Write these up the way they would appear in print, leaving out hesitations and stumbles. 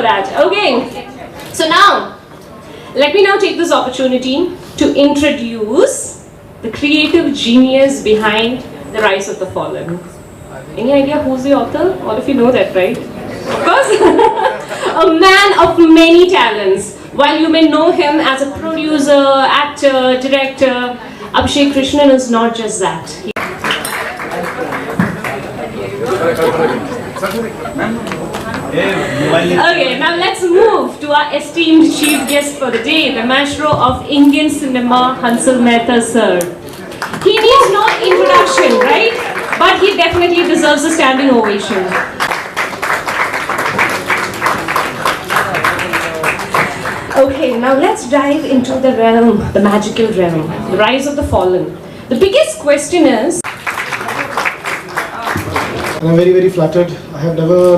that. Okay. So now, let me now take this opportunity to introduce the creative genius behind The Rise of the Fallen. Any idea who's the author? All of you know that, right? Of course. A man of many talents. While you may know him as a producer, actor, director, Abhishek Krishnan is not just that. Okay, now let's move to our esteemed chief guest for the day, the maestro of Indian cinema, Hansal Mehta sir. He needs no introduction, right? But he definitely deserves a standing ovation. Okay, now let's dive into the realm, the magical realm, the rise of the fallen. The biggest question is... And I'm very, very flattered. I have never,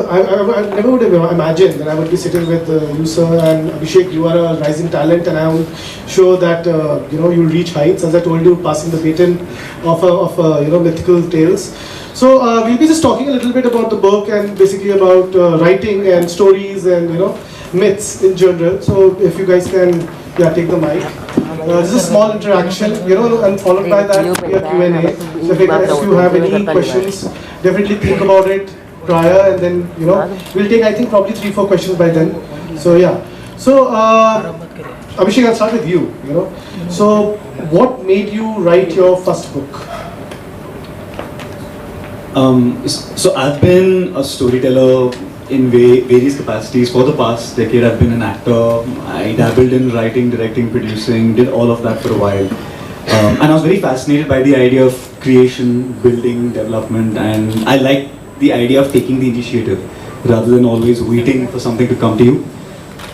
I never would have imagined that I would be sitting with you, sir, and Abhishek. You are a rising talent, and I am sure that you'll reach heights. As I told you, passing the baton of mythical tales. So we'll be just talking a little bit about the book and basically about writing and stories and myths in general. So if you guys can, take the mic. This is a small interaction, and followed by that we have Q&A. So if you have any questions, definitely think about it prior, and then we'll take, I think, probably 3-4 questions by then. So yeah. So Abhishek, I'll start with you. So what made you write your first book? So I've been a storyteller in various capacities for the past decade. I've been an actor. I dabbled in writing, directing, producing, did all of that for a while. And I was very fascinated by the idea of creation, building, development, and I like the idea of taking the initiative rather than always waiting for something to come to you.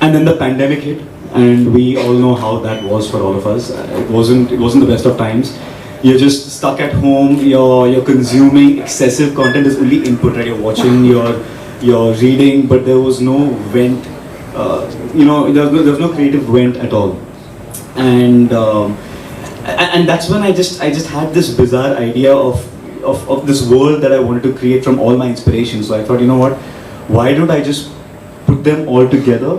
And then the pandemic hit, and we all know how that was for all of us. It wasn't the best of times. You're just stuck at home. You're consuming excessive content. There's only input, right? You're watching, you're reading, but there was no vent. There was no creative vent at all. And that's when I just had this bizarre idea of this world that I wanted to create from all my inspirations. So I thought, why don't I just put them all together,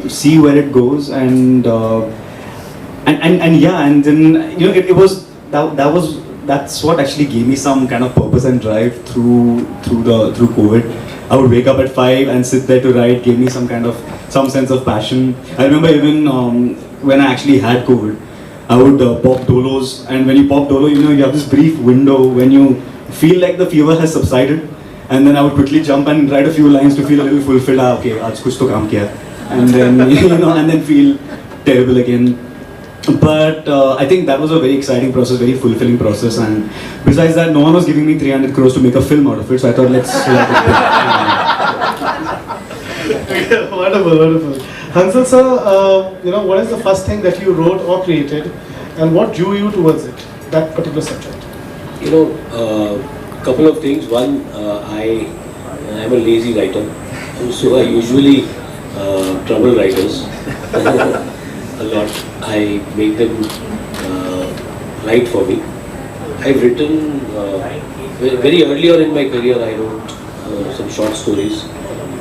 see where it goes, and then that's what actually gave me some kind of purpose and drive through COVID. I would wake up at 5 and sit there to write, gave me some sense of passion. I remember even when I actually had COVID, I would pop dolos, and when you pop dolo, you have this brief window when you feel like the fever has subsided, and then I would quickly jump and write a few lines to feel a little fulfilled. Okay, aaj kuch to kaam kiya, and then and then feel terrible again. But I think that was a very exciting process, very fulfilling process, and besides that, no one was giving me 300 crores to make a film out of it, so I thought let's Wonderful. Hansal sir, what is the first thing that you wrote or created, and what drew you towards it, that particular subject? Couple of things. One, I am a lazy writer, so I usually trouble writers a lot. I make them write for me. I've written very early on in my career. I wrote some short stories,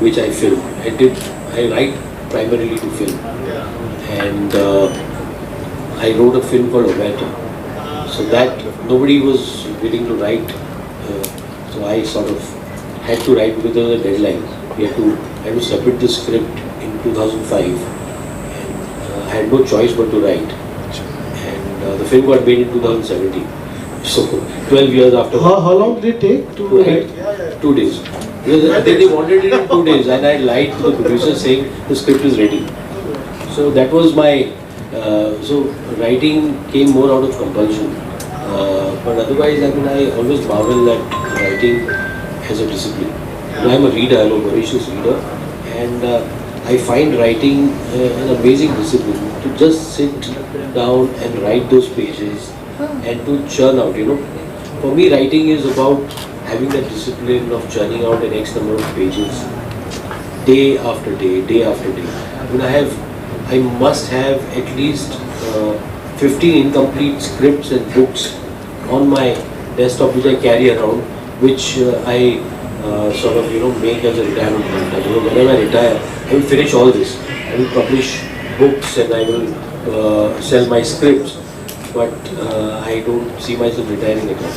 which I film. I write primarily to film, and I wrote a film called Mehta. So that nobody was willing to write, so I sort of had to write with a deadline. I had to submit the script in 2005, and I had no choice but to write. And the film got made in 2017. So 12 years after. How long did it take to write? 2 days. Because they wanted it in 2 days, and I lied to the producer saying the script is ready. So that was my. So writing came more out of compulsion. But otherwise, I always marvel at writing as a discipline. I'm a reader, I'm a voracious reader, and I find writing an amazing discipline. To just sit down and write those pages and to churn out, For me, writing is about having that discipline of churning out an X number of pages, day after day, day after day. I must have at least 15 incomplete scripts and books on my desktop which I carry around, which I sort of make as a retirement plan. Whenever I retire, I will finish all this. I will publish books and I will sell my scripts. But I don't see myself retiring at all.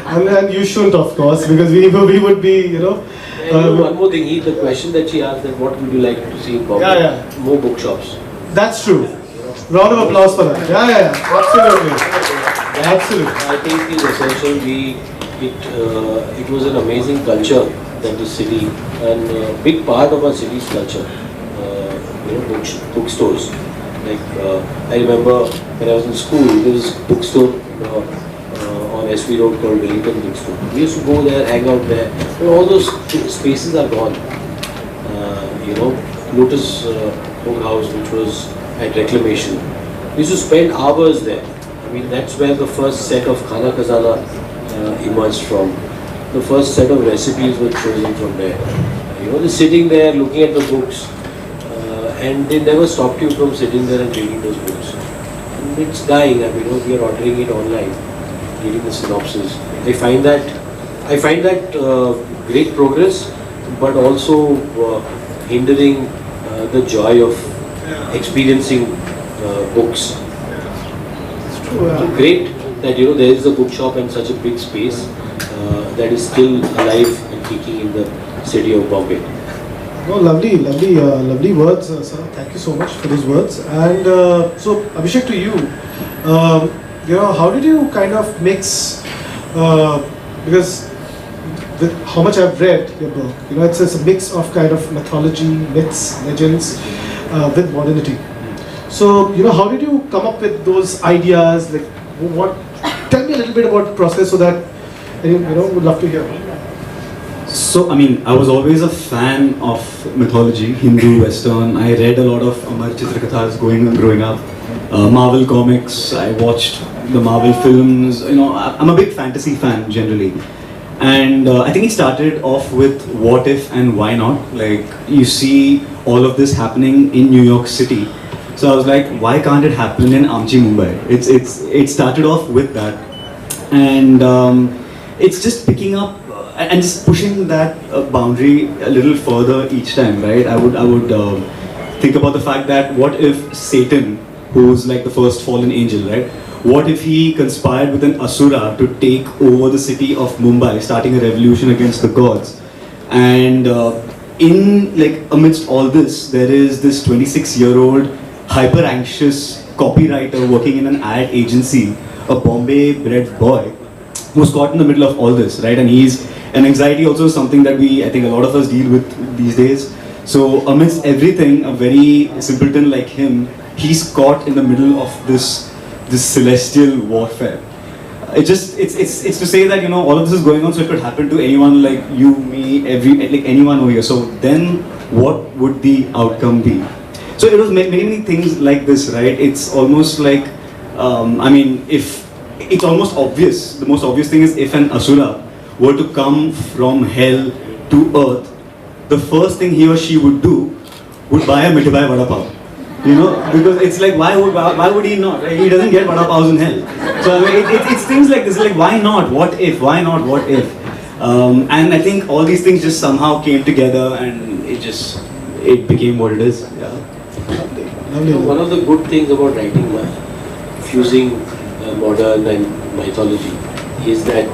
And you shouldn't, of course, because we would be, And one more thing, the question that she asked, that what would you like to see in Bombay? Yeah. More bookshops. That's true. Round of applause for that. Yeah. Absolutely. Absolutely. I think is essential. It was an amazing culture that the city, and a big part of our city's culture, bookstores. Like I remember when I was in school, there was a bookstore on SV Road called Wellington Bookstore. We used to go there, hang out there. But all those spaces are gone. Lotus Book House, which was at Reclamation. We used to spend hours there. I mean, that's where the first set of Khana Khazana emerged from. The first set of recipes were chosen from there. Just sitting there, looking at the books, and they never stopped you from sitting there and reading those books. And it's dying. I mean, we are ordering it online, reading the synopsis. I find that great progress, but also hindering the joy of experiencing books. It's true. Great that there is a bookshop in such a big space that is still alive and kicking in the city of Bombay. No, lovely words, sir. Thank you so much for those words. And so, Abhishek, to you, how did you kind of mix? Because with how much I've read your book, it's a mix of kind of mythology, myths, legends, with modernity. So, how did you come up with those ideas? Like, what? Tell me a little bit about the process, so that would love to hear. So, I mean, I was always a fan of mythology, Hindu, Western. I read a lot of Amar Chitrakathas growing up. Marvel comics, I watched the Marvel films. I'm a big fantasy fan generally. And I think it started off with what if and why not. Like, you see all of this happening in New York City. So I was like, why can't it happen in Amchi, Mumbai? It started off with that. And it's just picking up and just pushing that boundary a little further each time, right? I would think about the fact that what if Satan, who's like the first fallen angel, right? What if he conspired with an asura to take over the city of Mumbai, starting a revolution against the gods? And amidst all this, there is this 26-year-old hyper anxious copywriter working in an ad agency, a Bombay-bred boy, who's caught in the middle of all this, right? And anxiety also is something that I think a lot of us deal with these days. So amidst everything, a very simpleton like him, he's caught in the middle of this celestial warfare. It's to say that all of this is going on, so it could happen to anyone like you, me, anyone over here. So then, what would the outcome be? So it was many things like this, right? It's almost like, if it's almost obvious. The most obvious thing is if an asura were to come from hell to earth, the first thing he or she would do would buy a Mithai vada pav. Because it's like, why would he not? Right? He doesn't get vada pavs in hell. So it's things like this, like why not? What if? Why not? What if? And I think all these things just somehow came together, and it became what it is. Yeah. One of the good things about writing, fusing modern and mythology, is that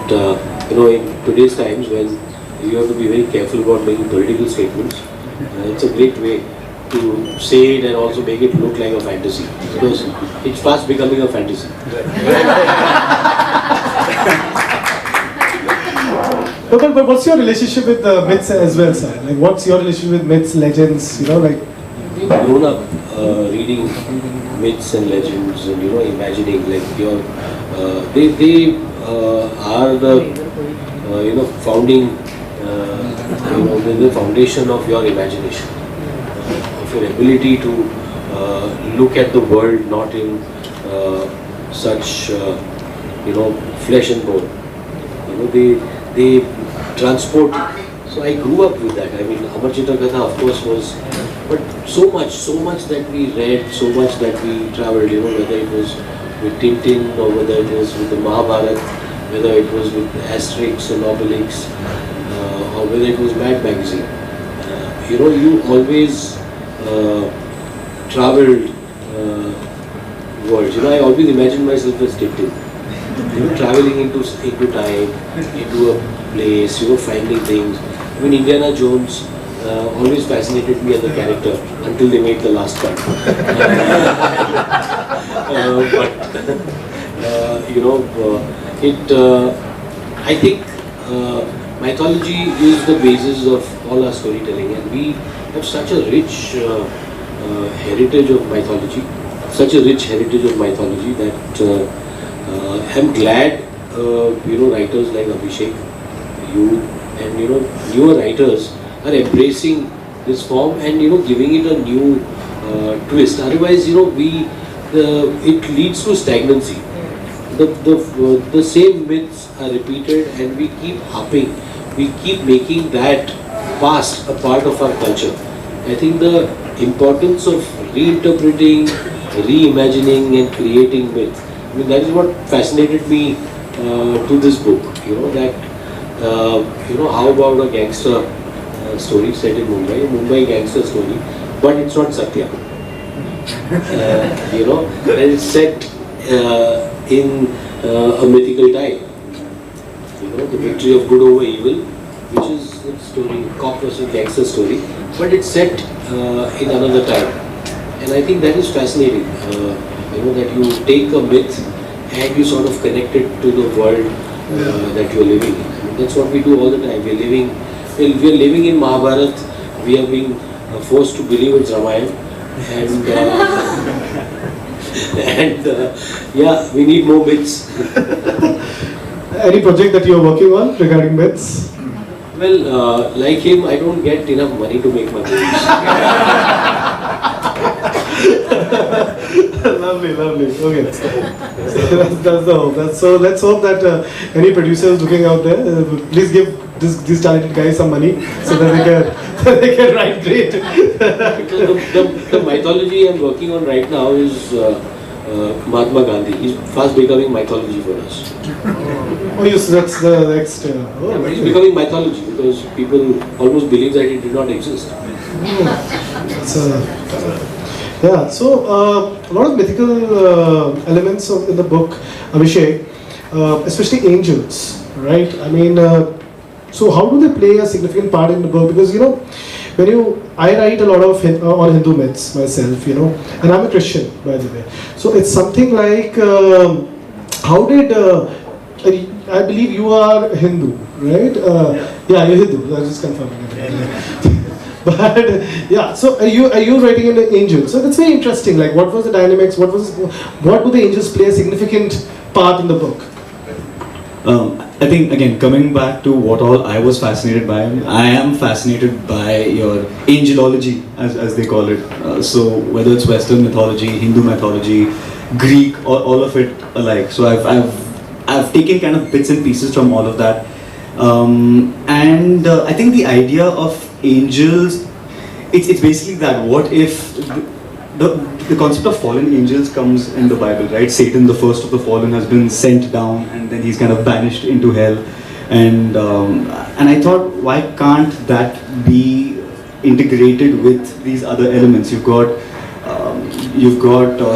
in today's times when you have to be very careful about making political statements, it's a great way to say it and also make it look like a fantasy, because it's fast becoming a fantasy. But what's your relationship with myths as well, sir? Like, what's your relationship with myths, legends? We've grown up reading myths and legends and imagining, like they are the founding the foundation of your imagination, of your ability to look at the world not in such flesh and bone. They transport. So I grew up with that. I mean, Amar Chitragatha, of course, was, but so much that we read, so much that we travelled. Whether it was with Tintin or whether it was with the Mahabharata, whether it was with Asterix and Obelix, or whether it was Mad Magazine. You always traveled worlds. I always imagined myself as Tintin. Traveling into time, into a place, finding things. Indiana Jones always fascinated me as a character until they made the last part. I think mythology is the basis of all our storytelling, and we have such a rich heritage of mythology, that I'm glad, writers like Abhishek, you, and newer writers are embracing this form and giving it a new twist. Otherwise, it leads to stagnancy. The same myths are repeated, and we keep harping, we keep making that past a part of our culture. I think the importance of reinterpreting, reimagining, and creating myth. That is what fascinated me to this book. How about a gangster story set in Mumbai gangster story, but it's not Satya. It's set in a mythical time. The victory of good over evil, which is a story, cop versus gangster story, but it's set in another time. And I think that is fascinating. That you take a myth and you sort of connect it to the world that you're living in. That's what we do all the time. We're living in Mahabharat. We are being forced to believe it's Ramayana, and we need more myths. Any project that you're working on regarding myths? Well, like him, I don't get enough money to make my movies. Lovely. Okay. That's the hope. So let's hope that any producers looking out there, please give these talented guys some money so that they can write great. The mythology I'm working on right now is Mahatma Gandhi. He's fast becoming mythology for us. Oh yes, that's the next. He's becoming mythology because people almost believe that it did not exist. So a lot of mythical elements in the book, Abhishek, especially angels, right? So how do they play a significant part in the book? Because I write a lot of on Hindu myths myself, and I'm a Christian, by the way. So it's something like, how did I believe you are Hindu, right? Yeah, you're Hindu. I was just confirming it. But so are you writing in the angels? So that's very interesting. Like, what was the dynamics? What do the angels play a significant part in the book? I think, again, coming back to what all I was fascinated by, I am fascinated by your angelology, as they call it. So whether it's Western mythology, Hindu mythology, Greek, all of it alike. So I've taken kind of bits and pieces from all of that. And I think the idea of angels, it's basically that. What if the concept of fallen angels comes in the Bible, right? Satan, the first of the fallen, has been sent down, and then he's kind of banished into hell. And I thought, why can't that be integrated with these other elements? You've got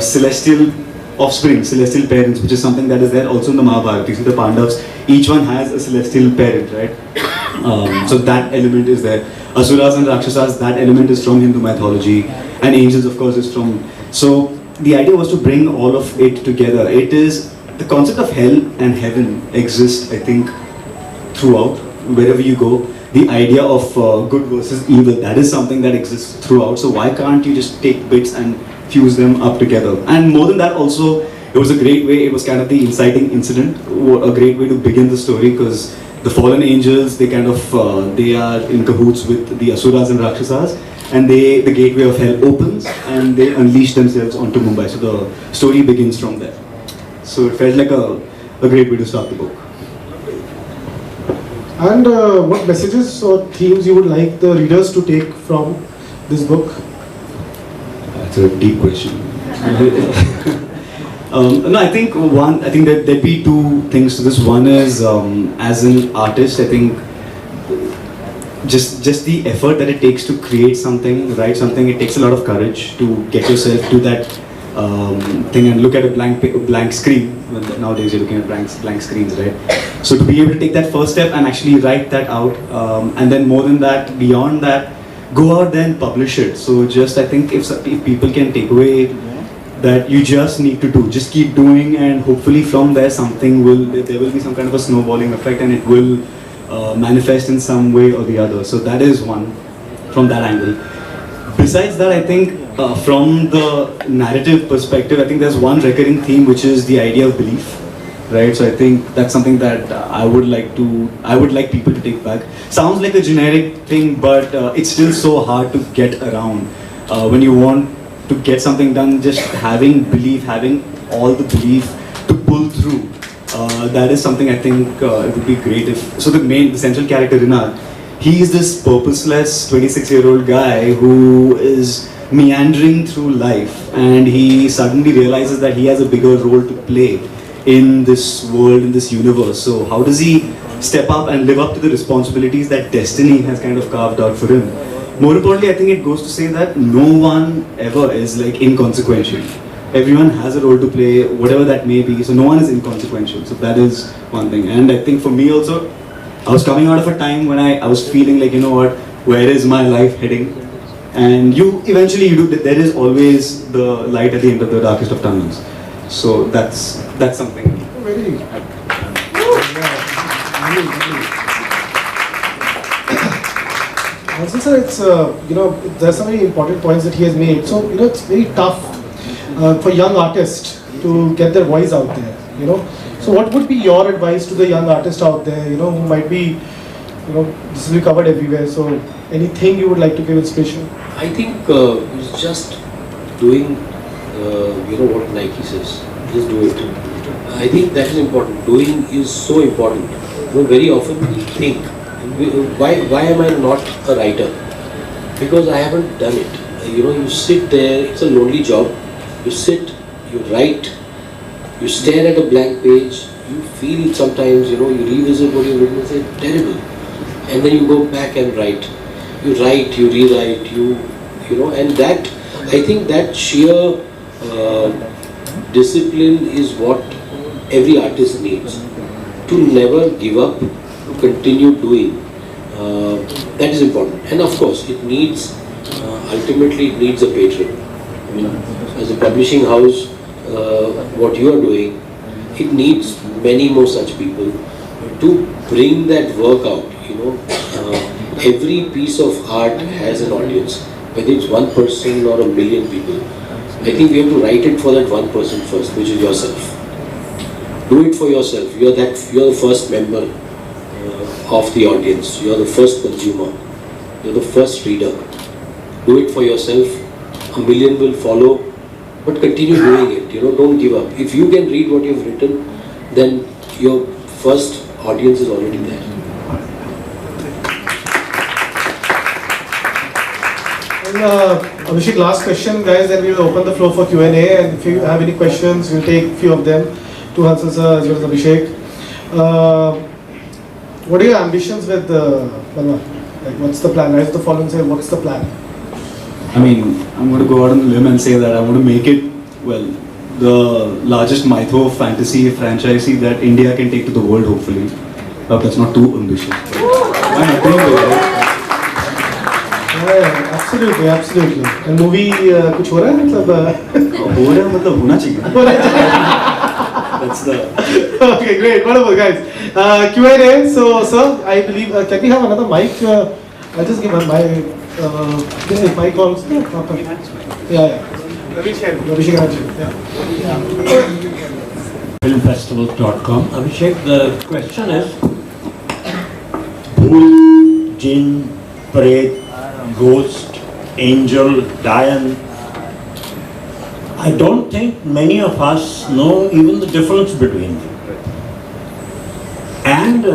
celestial offspring, celestial parents, which is something that is there also in the Mahabharata. You see the Pandavas, each one has a celestial parent, right? So that element is there. Asuras and Rakshasas, that element is from Hindu mythology, and angels, of course, is from. So the idea was to bring all of it together. It is the concept of hell and heaven exists, I think, throughout, wherever you go. The idea of good versus evil, that is something that exists throughout. So why can't you just take bits and fuse them up together? And more than that, also, it was a great way. It was kind of the inciting incident, a great way to begin the story, because the fallen angels, they kind of they are in cahoots with the Asuras and Rakshasas, and the gateway of hell opens and they unleash themselves onto Mumbai. So the story begins from there. So it felt like a great way to start the book. And what messages or themes you would like the readers to take from this book? That's a deep question. No, I think that there'd be two things to this. One is, as an artist, I think just the effort that it takes to create something, write something, it takes a lot of courage to get yourself to that thing and look at a blank screen. Nowadays you're looking at blank screens, right? So to be able to take that first step and actually write that out, and then more than that, beyond that, go out there and publish it. So just, I think if people can take away that you just need to do, just keep doing, and hopefully from there there will be some kind of a snowballing effect, and it will manifest in some way or the other. So that is one from that angle. Besides that, I think from the narrative perspective, I think there's one recurring theme, which is the idea of belief, right? So I think that's something that I would like people to take back. Sounds like a generic thing, but it's still so hard to get around when you want to get something done. Just having belief, having all the belief to pull through. That is something I think it would be great if. So the central character Rinat, he is this purposeless 26-year-old guy who is meandering through life, and he suddenly realizes that he has a bigger role to play in this world, in this universe. So how does he step up and live up to the responsibilities that destiny has kind of carved out for him? More importantly, I think it goes to say that no one ever is like inconsequential. Everyone has a role to play, whatever that may be, so no one is inconsequential. So that is one thing. And I think for me also, I was coming out of a time when I was feeling like, you know what, where is my life heading? And you do, there is always the light at the end of the darkest of tunnels. So that's something. Very. Also, sir, it's there's some very important points that he has made. So it's very tough for young artists to get their voice out there. So what would be your advice to the young artist out there? Who might be, this will be covered everywhere. So anything you would like to give inspiration? I think it's just doing, what Nike says. Just do it. I think that is important. Doing is so important. Very often we think, why am I not a writer? Because I haven't done it. You sit there, it's a lonely job. You sit, you write, you stare at a blank page, you feel sometimes, you revisit what you've written and say, terrible. And then you go back and write. You write, you rewrite, and that, I think that sheer discipline is what every artist needs. To never give up, to continue doing. That is important. And of course, it needs, ultimately it needs a patron. As a publishing house, what you are doing, it needs many more such people to bring that work out. Every piece of art has an audience, whether it's one person or a million people. I think we have to write it for that one person first, which is yourself. Do it for yourself. You're the first member of the audience. You're the first consumer. You're the first reader. Do it for yourself. A million will follow, but continue doing it. Don't give up. If you can read what you've written, then your first audience is already there. Abhishek, last question, guys, then we will open the floor for Q&A, and if you have any questions, we'll take a few of them to Hansal sir as well as Abhishek. What are your ambitions with Manwaan? Like, what's the plan? Rise of the Fallen say, what's the plan? I mean, I'm going to go out on a limb and say that I want to make it, the largest mytho fantasy franchise that India can take to the world, hopefully. That's not too ambitious. Why not? Right? Absolutely. And movie कुछ हो रहा है हो रहा है मतलब होना चाहिए. That's the. Okay, great, wonderful, guys. Q&A. So, sir, I believe can we have another mic? I'll just give my mic on. Yeah. Abhishek. Filmfestivals.com. Abhishek, the question is: Bhool, Jinn, Pret, Ghost, Angel, Diane. I don't think many of us know even the difference between them. And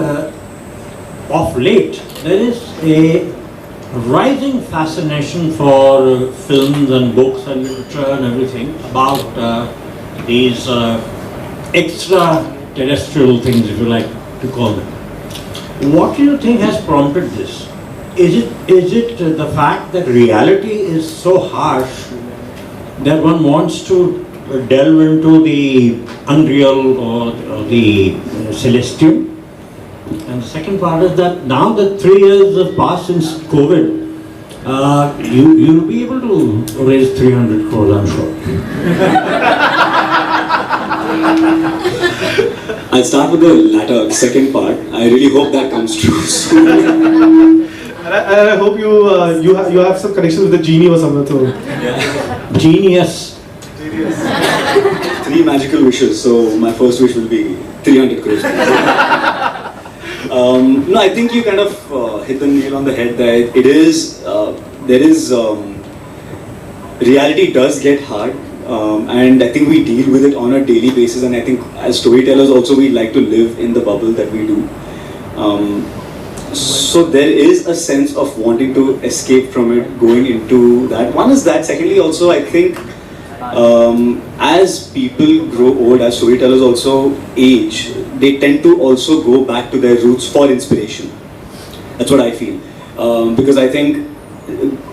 of late, there is a rising fascination for films and books and literature and everything about these extraterrestrial things, if you like to call them. What do you think has prompted this? Is it the fact that reality is so harsh that one wants to delve into the unreal or the celestial? And the second part is that now that 3 years have passed since COVID, you'll be able to raise 300 crores, I'm sure. I'll start with the latter, second part. I really hope that comes true soon. And I hope you have some connection with the genie or something too. Genius. 3 magical wishes, so my first wish will be 300 crores. No, I think you kind of hit the nail on the head that reality does get hard, and I think we deal with it on a daily basis, and I think as storytellers also we like to live in the bubble that we do. So there is a sense of wanting to escape from it, going into that. One is that. Secondly, also I think as people grow old, as storytellers also age, they tend to also go back to their roots for inspiration. That's what I feel. Because I think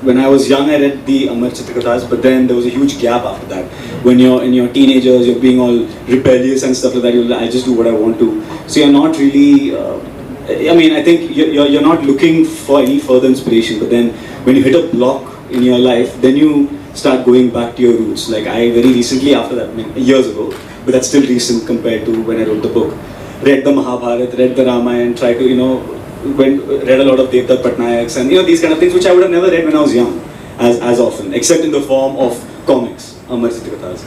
when I was young, I read the Amar Chitrakathas, but then there was a huge gap after that. When you're in your teenagers, you're being all rebellious and stuff like that. You're like, I just do what I want to. So you're not really. I mean, I think you're not looking for any further inspiration. But then when you hit a block in your life, then you start going back to your roots. Like I very recently, after that, I mean, years ago, but that's still recent compared to when I wrote the book. Read the Mahabharata, read the Ramayana, tried to, read a lot of Devdutt Patnayaks and these kind of things which I would have never read when I was young, as often, except in the form of comics, Amar Chitrakathas.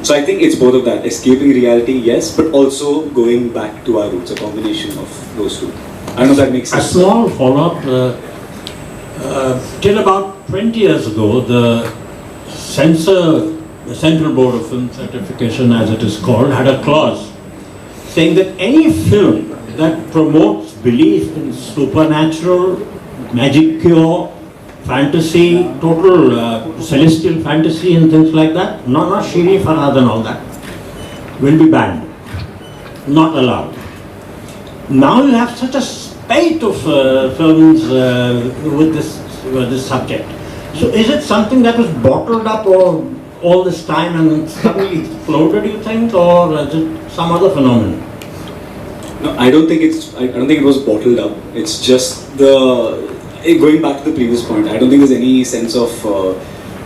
So I think it's both of that, escaping reality, yes, but also going back to our roots, a combination of those two. I don't know if that makes sense. A small follow-up. Till about 20 years ago, the Central Board of Film Certification, as it is called, had a clause saying that any film that promotes belief in supernatural, magic cure, fantasy, total celestial fantasy and things like that, not Shiri, Farhad and all that, will be banned, not allowed. Now you have such a spate of films with this subject. So is it something that was bottled up all this time and suddenly exploded, you think, or is it some other phenomenon? No, I don't think it was bottled up. It's just going back to the previous point. I don't think there's any sense of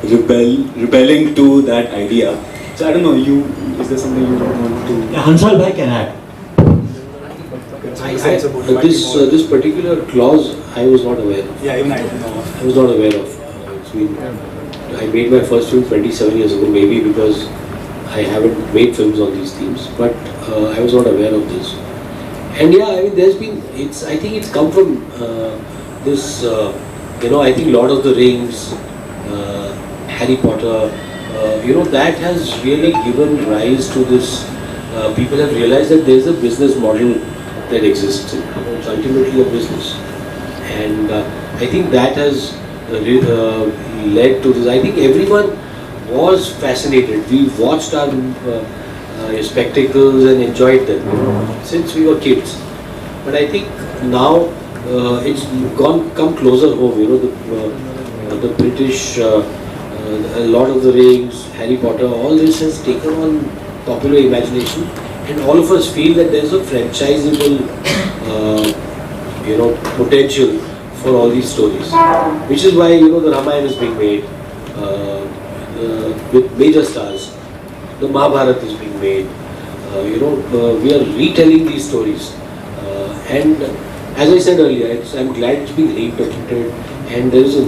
rebelling to that idea. So I don't know. Is there something you don't want to? Yeah, Hansal bhai can add. This particular clause I was not aware of. Yeah, even I don't know. I was not aware of. I made my first film 27 years ago, maybe because I haven't made films on these themes, but I was not aware of this. And yeah, I mean, I think it's come from this, I think Lord of the Rings, Harry Potter, that has really given rise to this. People have realized that there's a business model that exists. It's ultimately a business. And I think that has led to this. I think everyone was fascinated. We watched our spectacles and enjoyed them since we were kids. But I think now it's come closer home. The British, Lord of the Rings, Harry Potter, all this has taken on popular imagination, and all of us feel that there's a franchisable, potential for all these stories, which is why the Ramayana is being made with major stars. The Mahabharata is being made. We are retelling these stories, and as I said earlier, I'm glad it's being reinterpreted, and there is a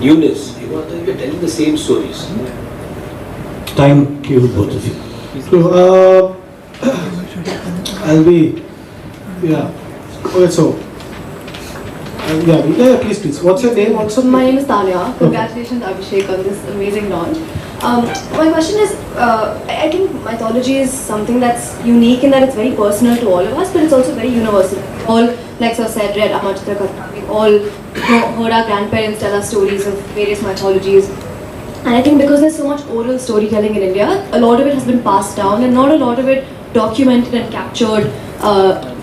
newness. We are telling the same stories. Thank you, both of you. So, Okay, so. Please. What's your name also? My name is Tanya. Congratulations, Abhishek, on this amazing launch. My question is, I think mythology is something that's unique in that it's very personal to all of us, but it's also very universal. All, like Sir said, read Amar Chitrakathas. We've all heard our grandparents tell us stories of various mythologies. And I think because there's so much oral storytelling in India, a lot of it has been passed down and not a lot of it documented and captured,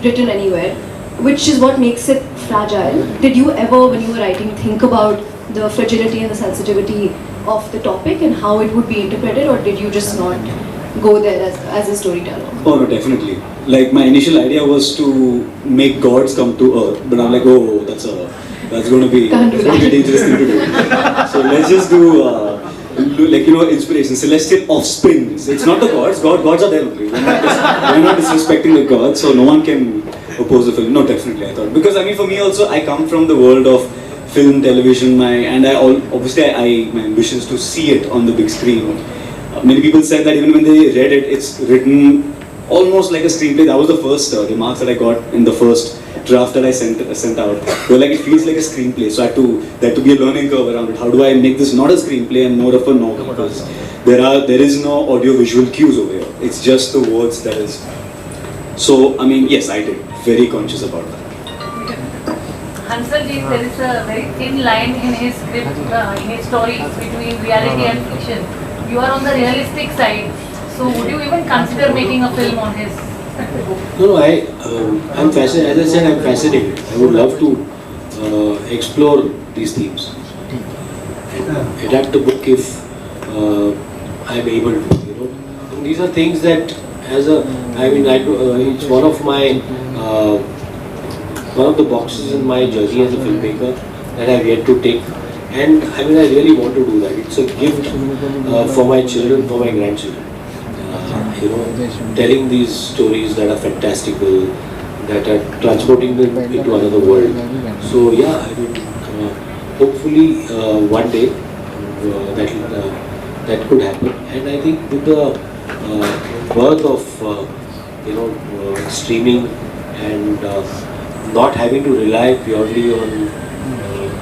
written anywhere, which is what makes it fragile. Did you ever, when you were writing, think about the fragility and the sensitivity of the topic and how it would be interpreted, or did you just not go there as a storyteller? Oh no, definitely. Like my initial idea was to make gods come to Earth, but I'm like, oh, that's going to be a dangerous thing to do. So let's just do like inspiration, celestial offsprings. It's not the gods. Gods are there only. We're not disrespecting the gods, so no one can oppose the film. No, definitely I thought, because I mean for me also, I come from the world of film, television, my ambitions to see it on the big screen. Many people said that even when they read it, it's written almost like a screenplay. That was the first remarks that I got in the first draft that I sent out. They were like, it feels like a screenplay. So there had to be a learning curve around it. How do I make this not a screenplay and more of a novel? Because there is no audio visual cues over here. It's just the words that is. So I mean, yes, I did. Very conscious about that. Hansal ji, there is a very thin line in his script, in his stories between reality and fiction. You are on the realistic side, so would you even consider making a film on his? No, I'm fascinated. As I said, I'm fascinated. I would love to explore these themes and adapt the book if I'm able to. And these are things that, it's one of the boxes in my journey as a filmmaker that I've yet to take. And I really want to do that. It's a gift for my children, for my grandchildren. Telling these stories that are fantastical, that are transporting them into another world. So yeah, hopefully one day that could happen. And I think with the birth of streaming and not having to rely purely on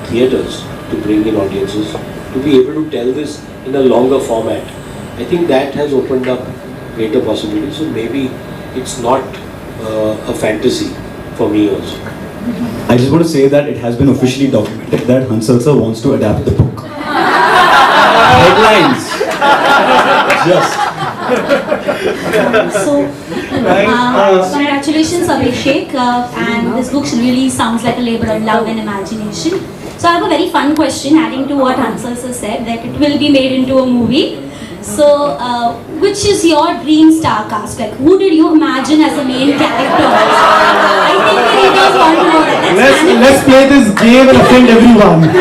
theatres to bring in audiences, to be able to tell this in a longer format, I think that has opened up greater possibilities. So maybe it's not a fantasy for me also. I just want to say that it has been officially documented that Hansal sir wants to adapt the book. Headlines. Just. So, congratulations Abhishek, and this book really sounds like a labor of love and imagination. So I have a very fun question adding to what Hansal sir said, that it will be made into a movie. So, which is your dream star cast? Like, who did you imagine as the main character? I think the readers want to know that. Let's play this game and offend everyone.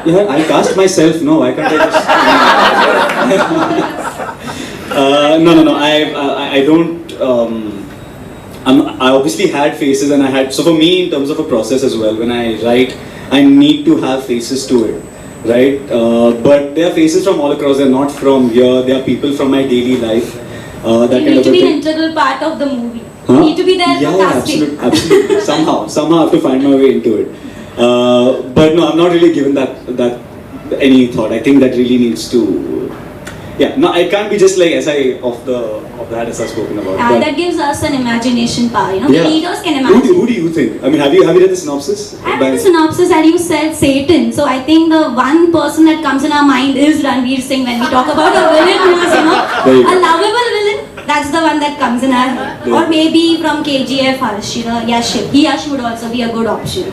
Yeah, I cast myself. No, I can't. No. I don't. I obviously had faces, and I had. So for me, in terms of a process as well, when I write, I need to have faces to it, right? But there are faces from all across. They're not from here. They are people from my daily life. You need to be an integral part of the movie. Huh? You need to be there for casting. Absolutely. Somehow I have to find my way into it. But no, I'm not really given that any thought. I think that really needs to. Yeah, no, I can't be just like SI of that as I've spoken about. And that gives us an imagination power. The readers can Who imagine. do you think? I mean, have you read the synopsis? I read the synopsis and you said Satan. So I think the one person that comes in our mind is Ranveer Singh when we talk about a villain who is, a lovable villain. That's the one that comes in our head. Or maybe from KGF, Harsh, Yash. Yash would also be a good option.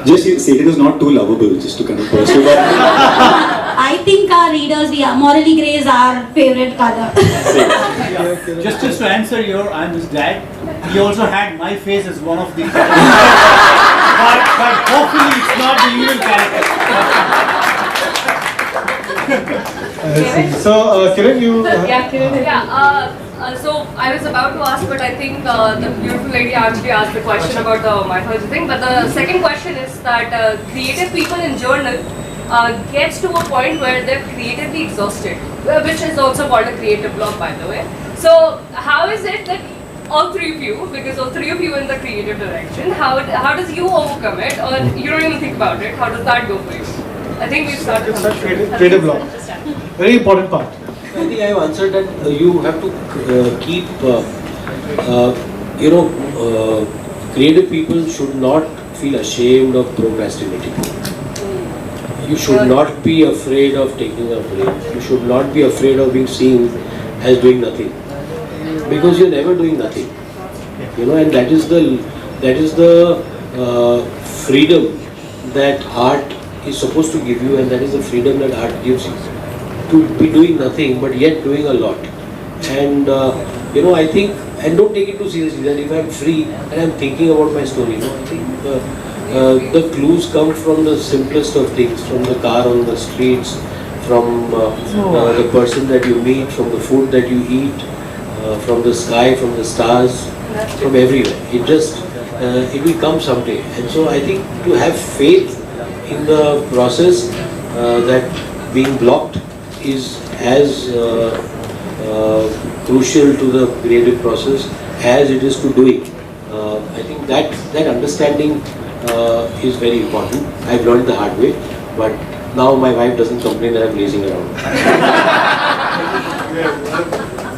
Just Satan is not too lovable, just to kind of pursue that. I think our readers, morally grey is our favorite color. Just to answer I'm his dad. He also had my face as one of these. but hopefully it's not the evil character. So, Kiran, you. So I was about to ask, but I think the beautiful lady actually asked the question about the mythology thing. But the second question is that creative people in journal gets to a point where they're creatively exhausted, which is also called a creative block, by the way. So how is it that all three of you, because all three of you in the creative direction, how does you overcome it, or you don't even think about it? How does that go for you? I think we've started. It's a creative block. Very important part. I think I've answered that you have to keep, creative people should not feel ashamed of procrastinating. You should not be afraid of taking a break. You should not be afraid of being seen as doing nothing, because you're never doing nothing. And that is the freedom that art is supposed to give you, and that is the freedom that art gives you, to be doing nothing but yet doing a lot. And I think, and don't take it too seriously, that if I'm free and I'm thinking about my story, I think the clues come from the simplest of things, from the car on the streets, from the person that you meet, from the food that you eat, from the sky, from the stars, from everywhere. It will come someday. And so I think to have faith in the process, that being blocked is as crucial to the creative process as it is to doing. I think that understanding is very important. I've learned the hard way, but now my wife doesn't complain that I'm lazing around.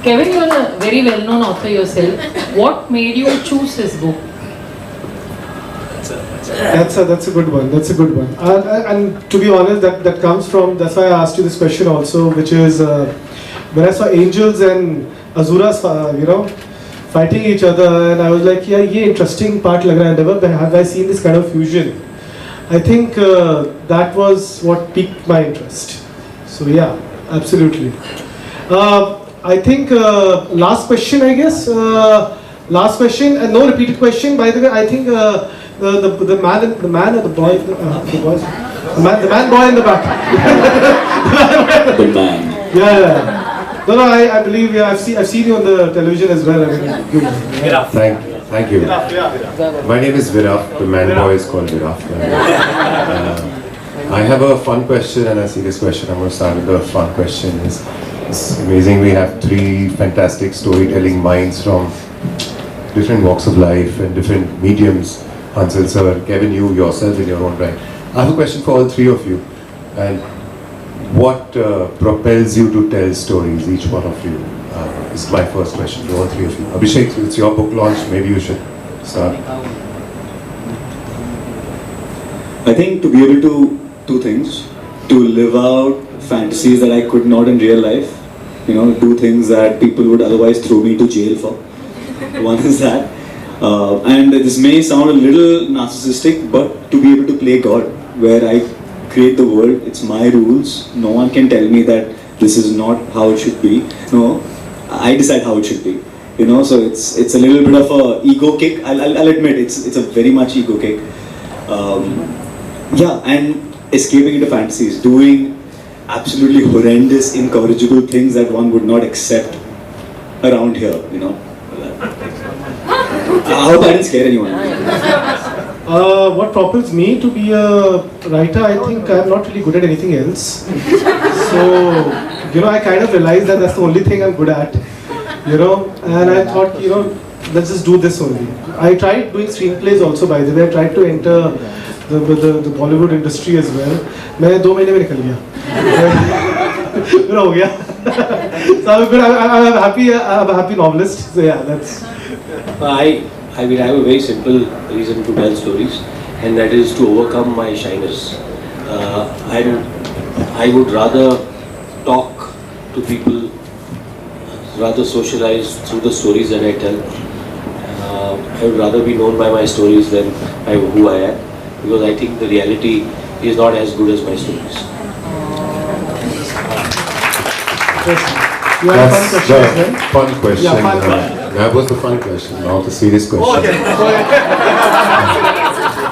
Kevin, you are a very well-known author yourself. What made you choose this book? That's a good one. That's a good one. And to be honest, that comes from. That's why I asked you this question also, which is when I saw angels and asuras, fighting each other, and I was like, yeah, ye interesting part lag raha hai. Never have I seen this kind of fusion. I think that was what piqued my interest. So yeah, absolutely. I think last question, I guess. Last question, and no repeated question. By the way, I think the man or the boy, the man boy in the back. The man. Yeah. No, I believe I've seen you on the television as well. I mean, good. Thank you. My name is Viraf. The man boy is called Viraf. I have a fun question and a serious question. I'm going to start with the fun question. It's amazing we have three fantastic storytelling minds from different walks of life and different mediums. Hansal sir, Kevin, you yourself in your own right. I have a question for all three of you. And what propels you to tell stories, each one of you? This is my first question to all three of you. Abhishek, it's your book launch, maybe you should start. I think to be able to two things: to live out fantasies that I could not in real life, do things that people would otherwise throw me to jail for. One is that, and this may sound a little narcissistic, but to be able to play God, where I create the world, it's my rules, no one can tell me that this is not how it should be. No, I decide how it should be. So it's a little bit of a ego kick. I'll admit it's a very much ego kick. And escaping into fantasies, doing absolutely horrendous, incorrigible things that one would not accept around here. I hope I didn't scare anyone. What propels me to be a writer? I think I'm not really good at anything else. So, I kind of realized that that's the only thing I'm good at. And I thought, let's just do this only. I tried doing screenplays also, by the way. I tried to enter the Bollywood industry as well. मैं 2 महीने में निकल गया. हो गया. So I'm good. I'm a happy novelist. So yeah, that's. I have a very simple reason to tell stories, and that is to overcome my shyness. I would rather talk to people, rather socialize through the stories that I tell. I would rather be known by my stories than by who I am, because I think the reality is not as good as my stories. You have a fun question as well? Fun question. Yeah, fun question. That was the fun question. Now the serious question. Oh, okay.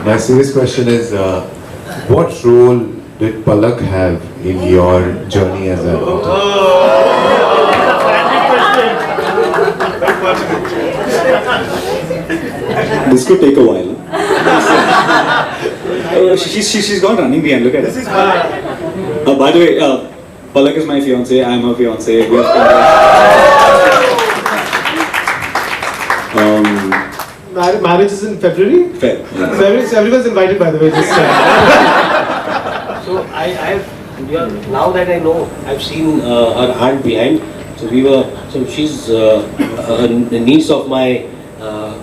My serious question is, what role did Palak have in your journey as an author? This could take a while. She's gone running behind. Look at it. By the way, Palak is my fiance. I'm her fiance. Marriage is in February? Fair. So everyone's invited, by the way. Just, So now that I know, I've seen her aunt behind. So she's a niece of my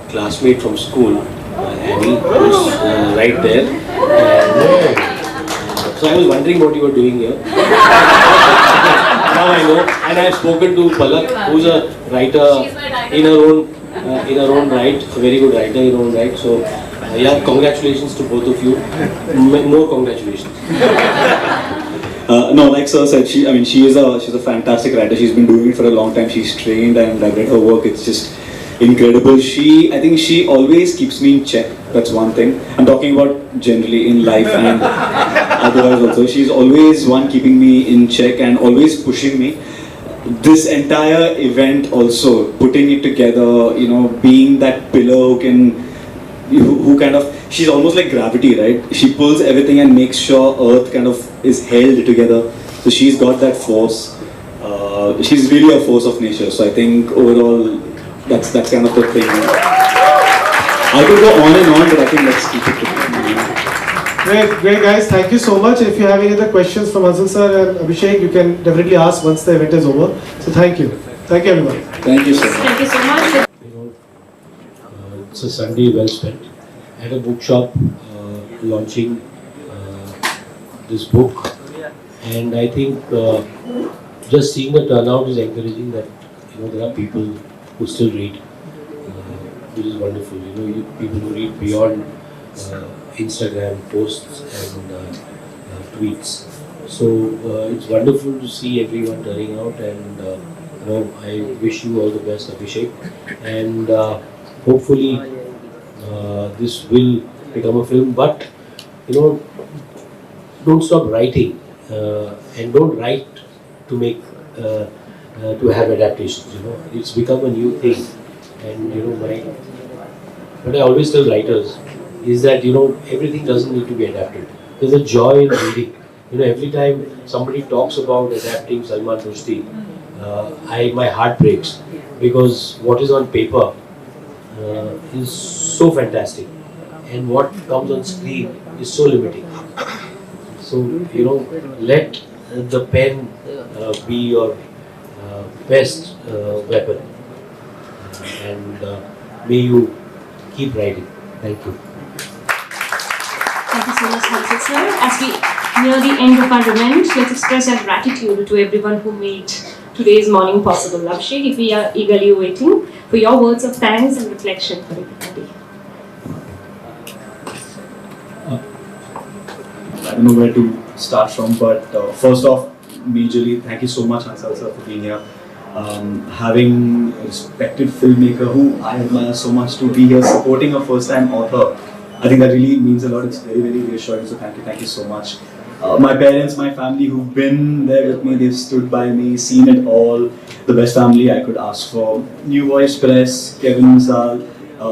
classmate from school. Annie, who's right there. And, so I was wondering what you were doing here. Now I know, and I have spoken to Palak, who's a writer in her own right, a very good writer in her own right. So yeah, congratulations to both of you. More congratulations. No, like Sir said, she's a fantastic writer. She's been doing it for a long time. She's trained, and I've read her work. It's just incredible. I think she always keeps me in check. That's one thing. I'm talking about generally in life and otherwise also. She's always one keeping me in check and always pushing me. This entire event also, putting it together, being that pillar who kind of, she's almost like gravity, right? She pulls everything and makes sure Earth kind of is held together. So she's got that force. She's really a force of nature. So I think overall, that's kind of the thing. I could go on and on, but I think let's keep it together. Great guys, thank you so much. If you have any other questions from Hansal sir and Abhishek, you can definitely ask once the event is over. So thank you. Thank you everyone. Thank you so much. Thank you so much. It's a Sunday well spent at a bookshop launching this book, and I think just seeing the turnout is encouraging that there are people who still read, which is wonderful. People who read beyond Instagram posts and tweets. So it's wonderful to see everyone turning out, and I wish you all the best, Abhishek, and hopefully this will become a film. But don't stop writing, and don't write to make to have adaptations. It's become a new thing, and what I always tell writers is that everything doesn't need to be adapted. There's a joy in reading. Every time somebody talks about adapting Salman Rushdie, my heart breaks, because what is on paper is so fantastic, and what comes on screen is so limiting. So let the pen be your best weapon, and may you keep writing. Thank you. Thank you so much, Hansal sir. As we near the end of our event, let's express our gratitude to everyone who made today's morning possible. Abhishek, if we are eagerly waiting for your words of thanks and reflection for everybody. I don't know where to start from, but first off, majorly, thank you so much, Hansal sir, for being here. Having a respected filmmaker who I admire so much to be here supporting a first-time author, I think that really means a lot. It's very, very reassuring, so thank you so much. My parents, my family who've been there with me, they've stood by me, seen it all. The best family I could ask for. NuVoice Press, Kevin Hansal,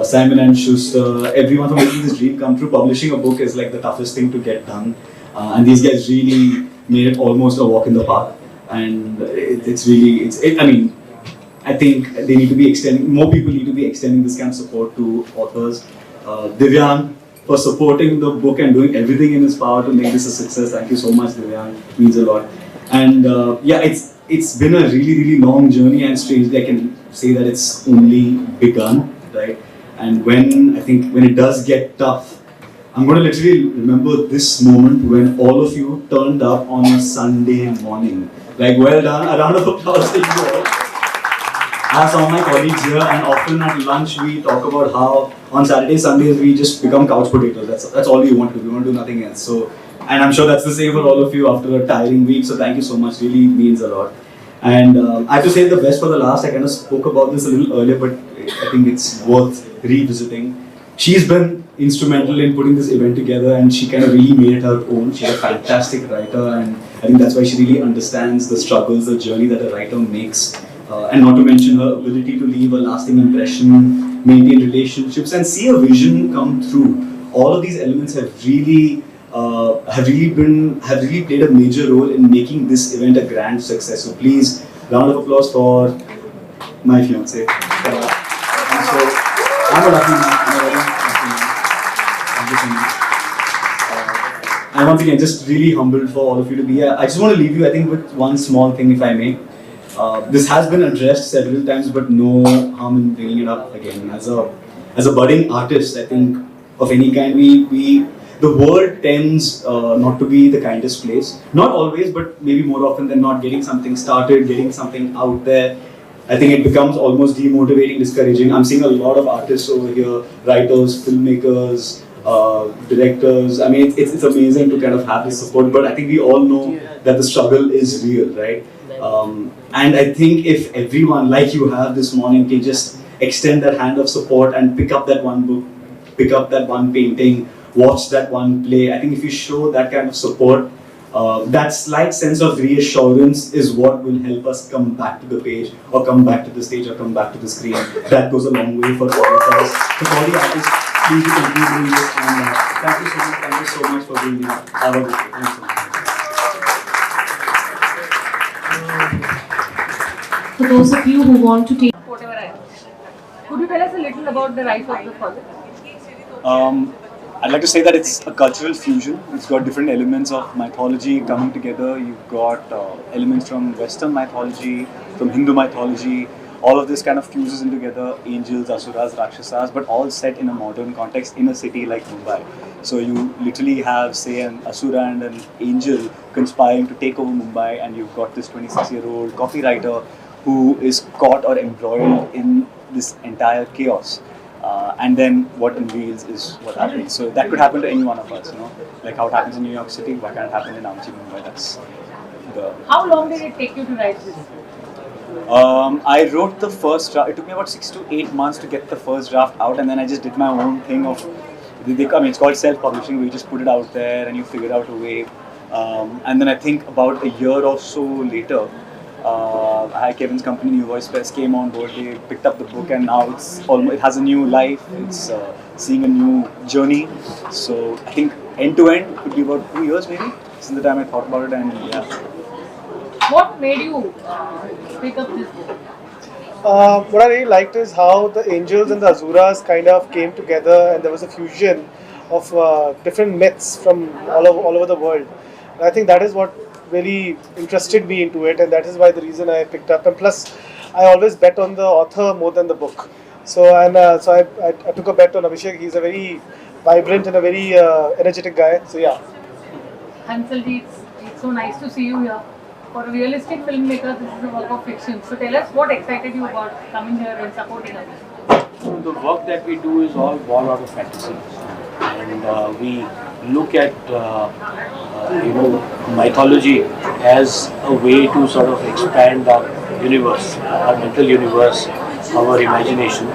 Simon & Schuster, everyone for making this dream come true. Publishing a book is like the toughest thing to get done. And these guys really made it almost a walk in the park. And I think they need to be more people need to be extending this kind of support to authors. Divyan, for supporting the book and doing everything in his power to make this a success. Thank you so much, Divyan. It means a lot. And it's been a really, really long journey, and strangely I can say that it's only begun, right? And when it does get tough, I'm going to literally remember this moment when all of you turned up on a Sunday morning. Like, well done, a round of applause to you all. I have some of my colleagues here, and often at lunch we talk about how on Saturdays, Sundays we just become couch potatoes. That's all we want to do. We want to do nothing else. So, and I'm sure that's the same for all of you after a tiring week. So thank you so much. Really means a lot. And I have to save the best for the last. I kind of spoke about this a little earlier, but I think it's worth revisiting. She's been instrumental in putting this event together, and she kind of really made it her own. She's a fantastic writer, and I think that's why she really understands the struggles, the journey that a writer makes. And not to mention her ability to leave a lasting impression, maintain relationships, and see a vision come through. All of these elements have really played a major role in making this event a grand success. So please, round of applause for my fiancée. And so, I'm a lucky man. I'm a very lucky man. Thank you so much. And once again, just really humbled for all of you to be here. I just want to leave you, I think, with one small thing, if I may. This has been addressed several times, but no harm in bringing it up again. As a budding artist, I think a of any kind. The world tends not to be the kindest place. Not always, but maybe more often than not, getting something started, getting something out there, I think it becomes almost demotivating, discouraging. I'm seeing a lot of artists over here, writers, filmmakers, directors. I mean, it's amazing to kind of have this support, but I think we all know that the struggle is real, right? And I think if everyone, like you have this morning, can just extend that hand of support and pick up that one book, pick up that one painting, watch that one play, I think if you show that kind of support, that slight sense of reassurance is what will help us come back to the page, or come back to the stage, or come back to the screen. That goes a long way for all of us. So for all the artists, please do continue doing this. And thank you so much for being here. Have a good day. Thanks so much. For those of you who want to take Whatever I am. Could you tell us a little about the rise of the fallen? I'd like to say that it's a cultural fusion. It's got different elements of mythology coming together. You've got elements from Western mythology, from Hindu mythology. All of this kind of fuses in together, angels, asuras, rakshasas, but all set in a modern context in a city like Mumbai. So you literally have, say, an asura and an angel conspiring to take over Mumbai, and you've got this 26-year-old copywriter who is caught or embroiled in this entire chaos. And then what unveils is what happens. So that could happen to any one of us, you know, like how it happens in New York City. Why can't it happen in Amchi, Mumbai? That's the. How long did it take you to write this? I wrote the first draft. It took me about 6 to 8 months to get the first draft out, and then I just did my own thing of. I mean, it's called self-publishing. We just put it out there, and you figure out a way. And then I think about a year or so later, Kevin's company, NuVoice Press, came on board. They picked up the book, and now it has a new life. It's seeing a new journey. So I think end to end could be about 2 years maybe since the time I thought about it, and yeah. What made you pick up this book? What I really liked is how the angels and the asuras kind of came together, and there was a fusion of different myths from all over the world. And I think that is what really interested me into it, and that is why the reason I picked up. And plus, I always bet on the author more than the book. So I took a bet on Abhishek. He's a very vibrant and a very energetic guy. So yeah. Hansal ji, it's so nice to see you here. For a realistic filmmaker, this is a work of fiction. So tell us what excited you about coming here and supporting us. The work that we do is all born out of fantasy, and we look at mythology as a way to sort of expand our universe, our mental universe, our imagination.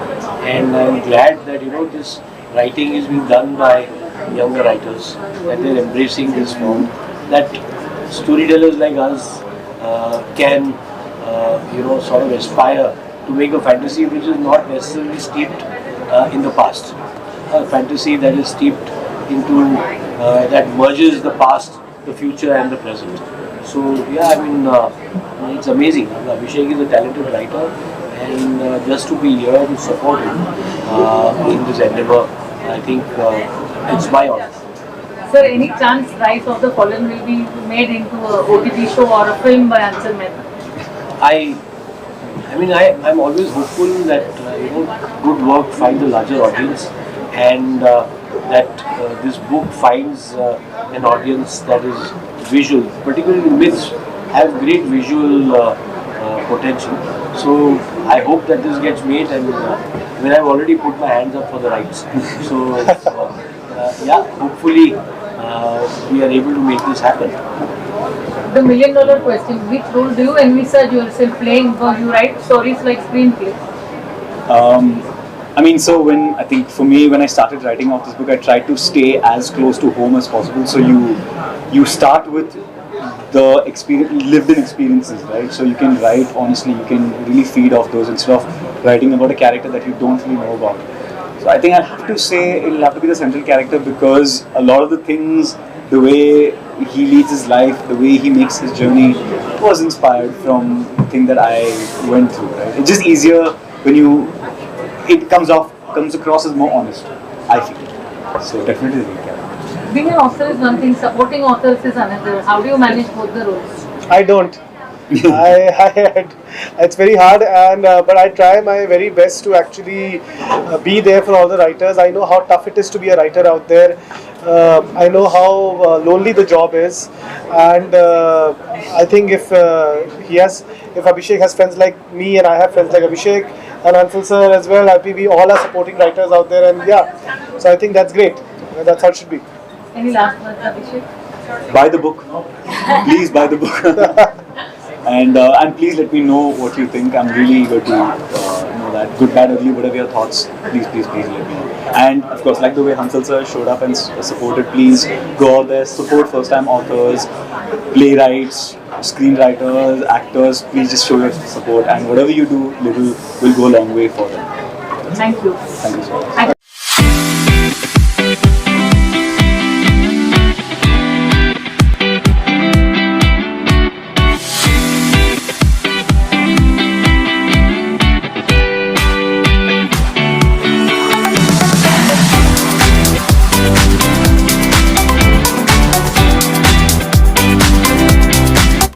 And I'm glad that this writing is being done by younger writers, that they're embracing this form, that storytellers like us can sort of aspire to make a fantasy which is not necessarily steeped in the past, a fantasy that is steeped into that merges the past, the future and the present. So yeah, I mean it's amazing. Abhishek is a talented writer, and just to be here to support him in this endeavor, I think it's my honor. Sir, any chance Rise of the Fallen will be made into a OTT show or a film by Hansal Mehta? I'm always hopeful that good work finds a larger audience, and that this book finds an audience that is visual. Particularly myths have great visual potential. So I hope that this gets made, and I've already put my hands up for the rights. So yeah, hopefully we are able to make this happen. The $1 million question: which role do you envisage yourself playing? Because you write stories like screenplay. So when I started writing off this book, I tried to stay as close to home as possible. So you start with the lived-in experiences, right? So you can write honestly, you can really feed off those instead of writing about a character that you don't really know about. So I think I'll have to say it'll have to be the central character, because a lot of the things, the way he leads his life, the way he makes his journey, was inspired from the thing that I went through, right? It's just easier when it comes across as more honest, I feel. So definitely the character. Being an author is one thing, supporting authors is another. How do you manage both the roles? I don't. It's very hard, and but I try my very best to actually be there for all the writers. I know how tough it is to be a writer out there. I know how lonely the job is, and I think if Abhishek has friends like me and I have friends like Abhishek and Hansal sir as well, we all are supporting writers out there, and yeah, so I think that's great. That's how it should be. Any last words, Abhishek? Buy the book. Please buy the book. And please let me know what you think. I'm really eager to know that. Good, bad, ugly, whatever your thoughts, please let me know. And of course, like the way Hansal sir showed up and supported, please go out there, support first-time authors, playwrights, screenwriters, actors. Please just show your support, and whatever you do, little will go a long way for them. Thank you. Thank you so much.